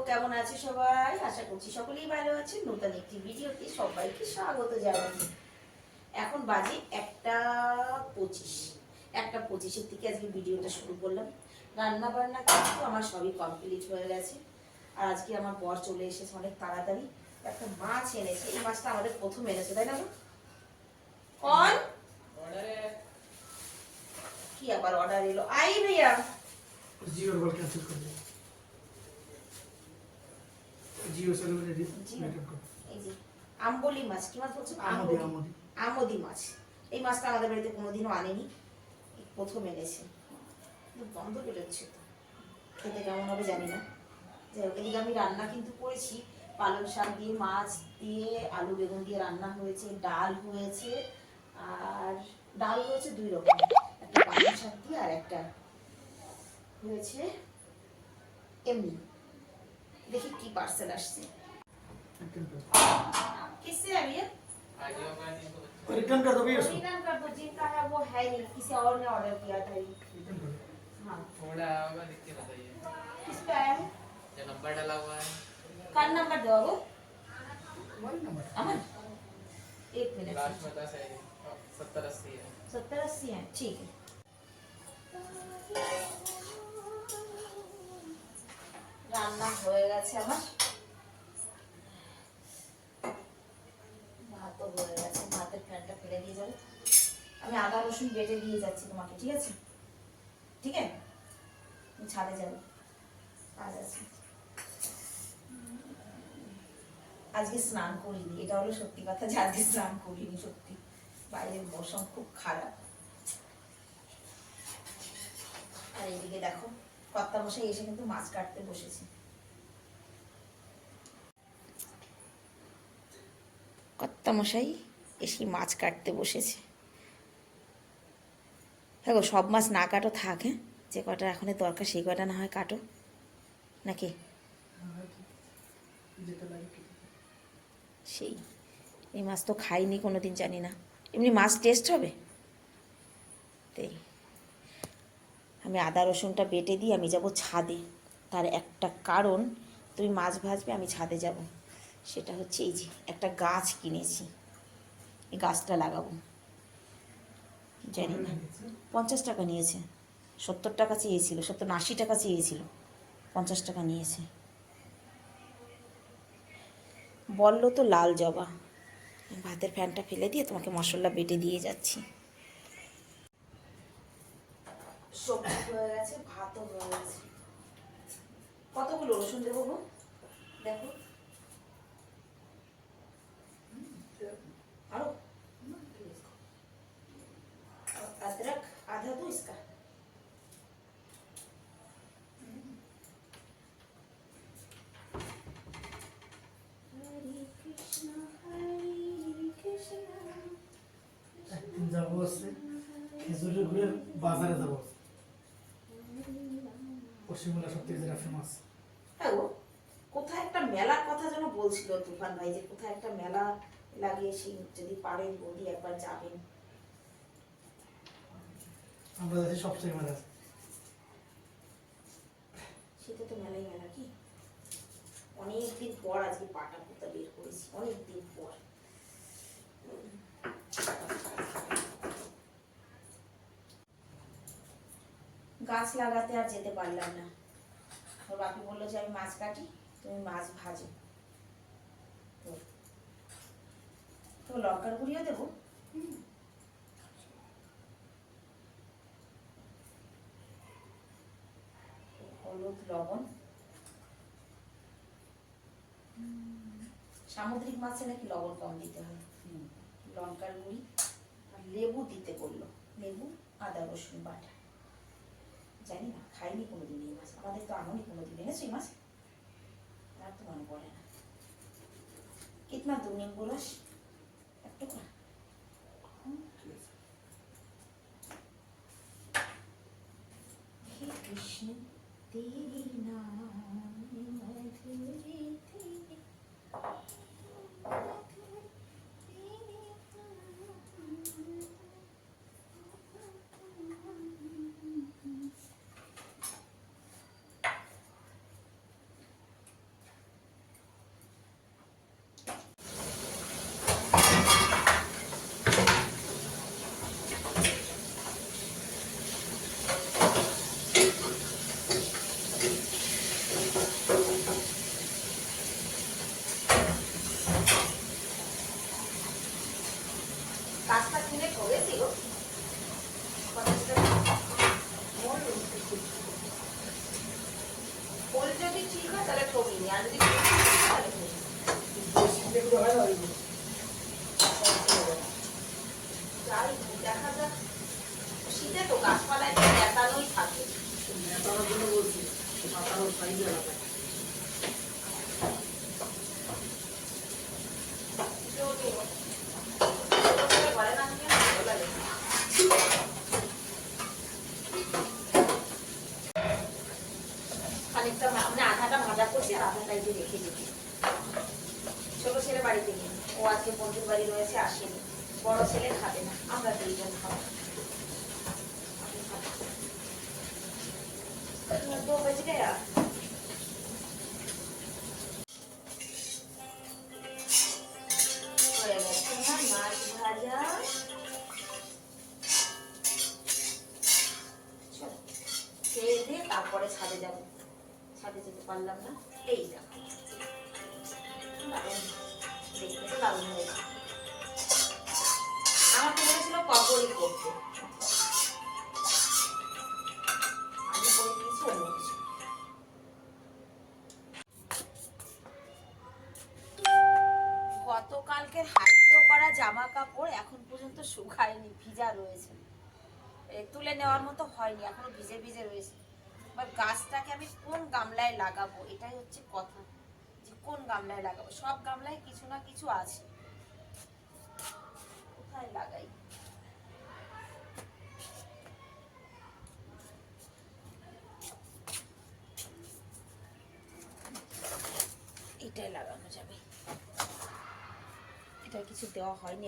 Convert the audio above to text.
কেমন আছে সবাই? আশা করছি সকলেই ভালো আছেন। নতুন একটি ভিডিওতে সবাইকে স্বাগত জানাই। এখন বাজে 1:25। 1:25-এর থেকে আজকে ভিডিওটা শুরু করলাম। রান্না বান্না কিন্তু আমার সবই কমপ্লিট হয়ে গেছে। আর আজকে আমার বর চলে এসেছে অনেক তাড়াতাড়ি। একটা মাছ এনেছে। এই মাছটা আমাদের প্রথম এনেছে, তাই না? কন কি আবার অর্ডার এলো? আই ভাইয়া জিওর বল ক্যান্সেল করে দিন। জিও সেলিব্রিটি মেকআপ করো। এই যে আম্বলি মাছ, কি মাছ বলছো? আমোদি আমোদি আমোদি মাছ। এই মাছটা আমাদের বাড়িতে কোনোদিনও আনেনি, এই প্রথম এনেছে। কিন্তু গন্ধ বেরোচ্ছে তো, খেতে কেমন হবে জানি না। যাই হোক, এদিকে আমি রান্না কিন্তু করেছি। পালং শাক দিয়ে, মাছ দিয়ে, আলু বেগুন দিয়ে রান্না হয়েছে, ডাল হয়েছে। আর ডাল হয়েছে দুই রকম, একটা পালং শাক দিয়ে আর একটা হয়েছে এমনি। দেখি কি পার্সেল আসছে। किससे है भैया? रिटर्न कर दो भैया उसको। रिटर्न कर दो, जिनका है वो है नहीं, किसी और ने ऑर्डर किया था ये। रिटर्न कर दो। हाँ, थोड़ा आया होगा, लिख के बताइए किस पे आया है? जो नंबर डाला हुआ है। कार्ड नंबर दो वो। मोबाइल नंबर अमन, एक मिनट। लास्ट में 10 है, 70-80 है। 70-80 है, ठीक है। রান্না হয়ে গেছে আমার, ভাতও হয়ে গেছে। ভাতের ফ্যানটা ফেলে দিয়ে যাবে। আমি আদা রসুন বেটে দিয়ে যাচ্ছি তোমাকে, ঠিক আছে? ঠিক আছে, আমি ছাদে যাবো, কাজ আছে। আজকে স্নান করিনি, এটা হলো সত্যি কথা যে আজকে স্নান করিনি। সত্যি বাইরের মৌসুম খুব খারাপ। আর এইদিকে দেখো, কর্তা মশাই এসে কিন্তু মাছ কাটতে বসেছে। কর্তা মশাই এসে মাছ কাটতে বসেছে। হ্যাঁ গো, সব মাছ না কাটো থাক, হ্যাঁ, যে কটা এখন দরকার সেই কটা না হয় কাটো, নাকি? যেটা লাগে সেই এই মাছ তো খাইনি কোনো দিন, জানি না এমনি মাছ টেস্ট হবে। তাই আমি আদা রসুনটা বেটে দিয়ে আমি যাব ছাদে। তার একটা কারণ, তুমি মাছ ভাজবে, আমি ছাদে যাব। সেটা হচ্ছে এই যে একটা গাছ কিনেছি, এই গাছটা লাগাবো। জানি না, 50 টাকা নিয়েছে। 70 টাকা চেয়েছিল, 70-80 টাকা চেয়েছিল, 50 টাকা নিয়েছে। বললো তো লাল জবা। ভাতের ফ্যানটা ফেলে দিয়ে তোমাকে মশলা বেটে দিয়ে যাচ্ছি। সবজি হয়ে গেছে, ভাতও হয়ে গেছে। কতগুলো রসুন দেবো গো? দেখো আরো। अदरक आधा दो इसका। हरे कृष्णा हरे कृष्णा। একদিন যাবো আছে খেজুরের গুড়ের বাজারে যাবো। পশ্চিমবঙ্গের সব থেকে যেটা ফেমাস। হ্যাঁ গো, কোথায় একটা মেলার কথা যেন বলছিল তুফান ভাই, যে কোথায় একটা মেলা লাগিয়েছি, যদি পারেন বৌদি একবার যাবেন। আমরা যাচ্ছি সবচেয়ে মেলা। সেটা তো মেলাই মেলা কি, অনেকদিন পর আজকে পাটা পোতা বের করেছি, অনেকদিন পর। গাছ লাগাতে আর যেতে পারলাম না। ওর বাপি বললো যে আমি মাছ কাটি, তুমি মাছ ভাজো। তো লঙ্কার গুঁড়িও দেবো। হলুদ, লবণ। সামুদ্রিক মাছে নাকি লবণ কম দিতে হয়। লঙ্কার গুঁড়ি আর লেবু দিতে বললো, লেবু, আদা রসুন বাটা। জানি না, খাইনি কোনোদিন এই মাছ, আমাদের তো আনোনি কোনোদিন। এনেছো এই মাছ? আর তো মনে পড়ে না। কিতনা দু নিম্বু রস? এক টুকরা। हे कृष्ण तेरे नाम मधुरी तेरी। না তাহলে ঠকিনি, আর যদি তাহলে ঠকিনি। শীতে এগুলো হয় না ওইগুলো। যাই হোক, দেখা যাক। শীতে তো গাছপালায় তো নেতানোই থাকে। নেতানোর জন্য বলছি, পাতানোর সাইজে আলাদা। কেউ তো ছোট ছেলে ঘরে না থাকলে ভালো লাগে না। খানিকটা মানে আধাটা ভাজা করছি আর আধাটা এই যে রেখে দিচ্ছি। ছোট ছেলে বাড়িতে নেই, ও আজকে বন্ধুর বাড়ি রয়েছে, আসেনি। বড় ছেলে খাবে না, আমরা দুইজন খাবো। আমি খাবো। दो बज गया। হয়ে গেছে না মাছ ভাজা। চলো খেয়ে দিয়ে তারপরে ছাদে যাবো। ছাদে যেতে পারলাম না, এই দেখো দারুণ, দেখতে তো দারুণ হয়েছে। আমাকে বলেছিল পকোড়ি করতে, আমি করে দিয়েছি অন্য কিছু। গতকালকের হাইড্রো করা জামা কাপড় এখন পর্যন্ত শুকায়নি, ভিজা রয়েছে। তুলে নেওয়ার মতো হয়নি, এখনো ভিজে ভিজে রয়েছে। এবার গাছটাকে আমি কোন গামলায় লাগাবো, এটাই হচ্ছে কথা, যে কোন গামলায় লাগাবো। সব গামলায় কিছু না কিছু আছে, কোথায় লাগাই। এটাই লাগানো যাবে, এটা কিছু দেওয়া হয়নি।